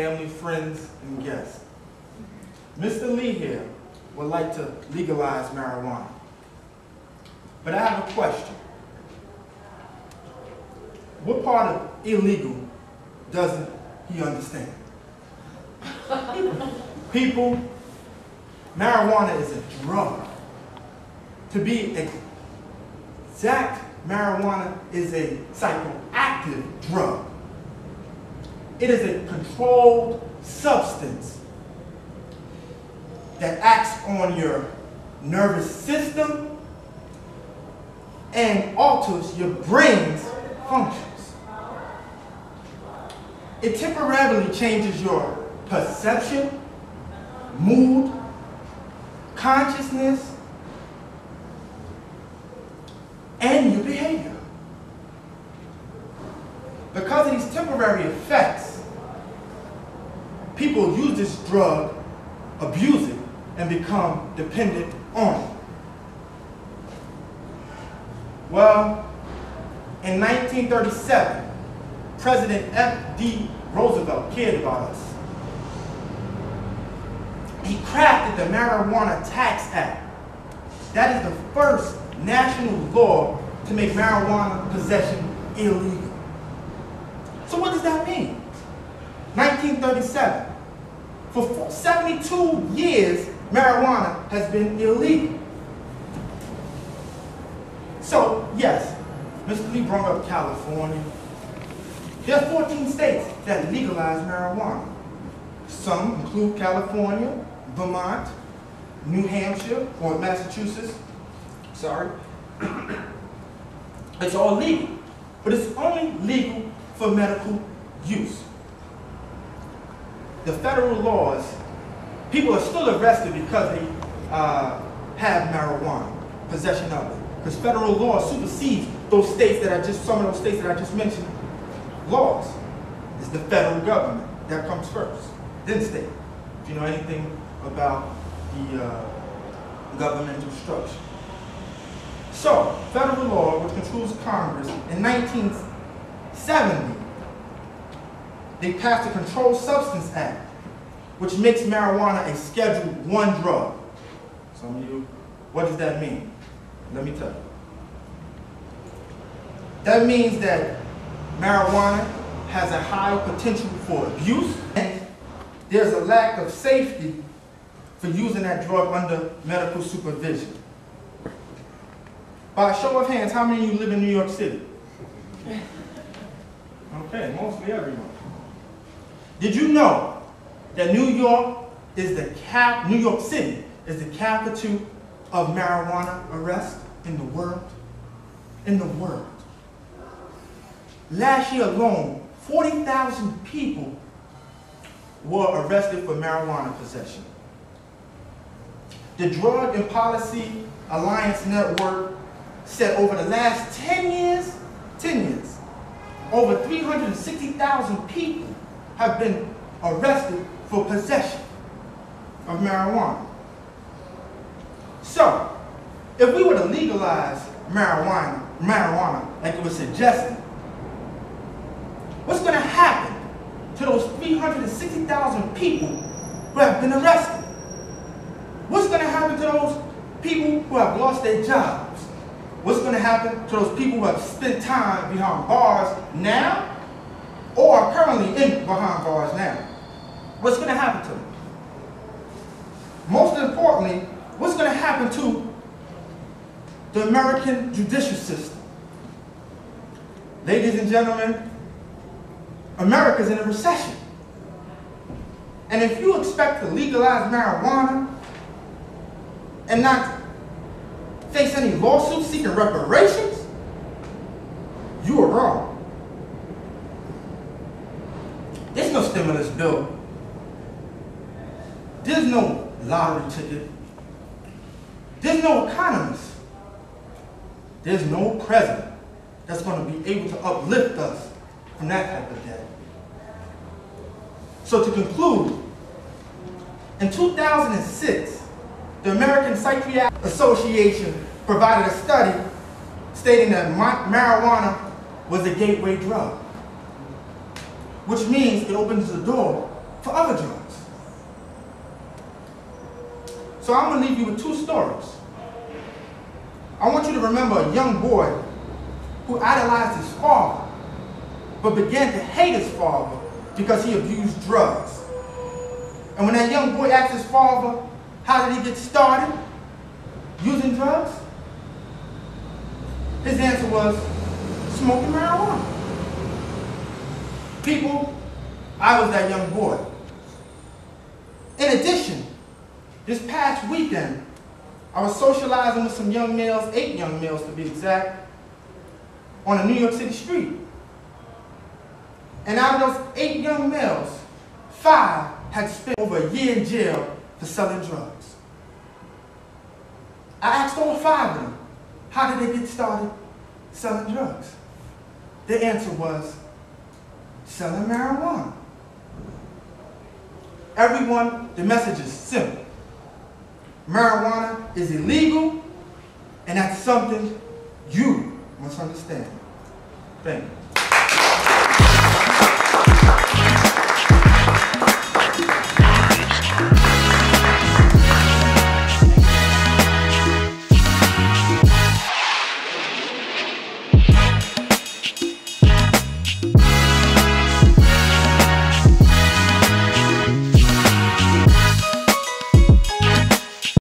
family, friends, and guests. Mr. Lee here would like to legalize marijuana. But I have a question. What part of illegal doesn't he understand? People, marijuana is a drug. To be exact, marijuana is a psychoactive drug. It is a controlled substance that acts on your nervous system and alters your brain's functions. It temporarily changes your perception, mood, consciousness, and your behavior. Because of these temporary effects, people use this drug, abuse it, and become dependent on it. Well, in 1937, President F.D. Roosevelt cared about us. He crafted the Marijuana Tax Act. That is the first national law to make marijuana possession illegal. So what does that mean? 1937. For 72 years, marijuana has been illegal. So, yes, Mr. Lee brought up California. There are 14 states that legalize marijuana. Some include California, Vermont, New Hampshire, or Massachusetts. Sorry. It's all legal, but it's only legal for medical use. The federal laws, people are still arrested because they have marijuana, possession of it. Because federal law supersedes those states that some of those states that I just mentioned, laws. It's the federal government that comes first, then state. If you know anything about the governmental structure. So, federal law, which controls Congress, in 1970, they passed the Controlled Substance Act, which makes marijuana a Schedule I drug. Some of you, what does that mean? Let me tell you. That means that marijuana has a high potential for abuse, and there's a lack of safety for using that drug under medical supervision. By a show of hands, how many of you live in New York City? Okay, mostly everyone. Did you know that New York City is the capital of marijuana arrest in the world? In the world. Last year alone, 40,000 people were arrested for marijuana possession. The Drug and Policy Alliance Network said over the last 10 years, over 360,000 people have been arrested for possession of marijuana. So, if we were to legalize marijuana like it was suggested, what's going to happen to those 360,000 people who have been arrested? What's going to happen to those people who have lost their jobs? What's going to happen to those people who have spent time behind bars now or are currently behind bars now? What's going to happen to them? Most importantly, what's going to happen to the American judicial system? Ladies and gentlemen, America's in a recession. And if you expect to legalize marijuana and not face any lawsuits seeking reparations, you are wrong. There's no stimulus bill. There's no lottery ticket. There's no economist. There's no president that's going to be able to uplift us from that type of debt. So to conclude, in 2006, the American Psychiatric Association provided a study stating that marijuana was a gateway drug, which means it opens the door for other drugs. So I'm going to leave you with two stories. I want you to remember a young boy who idolized his father, but began to hate his father because he abused drugs. And when that young boy asked his father, how did he get started using drugs? His answer was, smoking marijuana. People, I was that young boy. In addition, this past weekend, I was socializing with some young males, 8 young males to be exact, on a New York City street. And out of those 8 young males, 5 had spent over a year in jail for selling drugs. I asked all 5 of them, how did they get started selling drugs? Their answer was, selling marijuana. Everyone, the message is simple. Marijuana is illegal, and that's something you must understand. Thank you.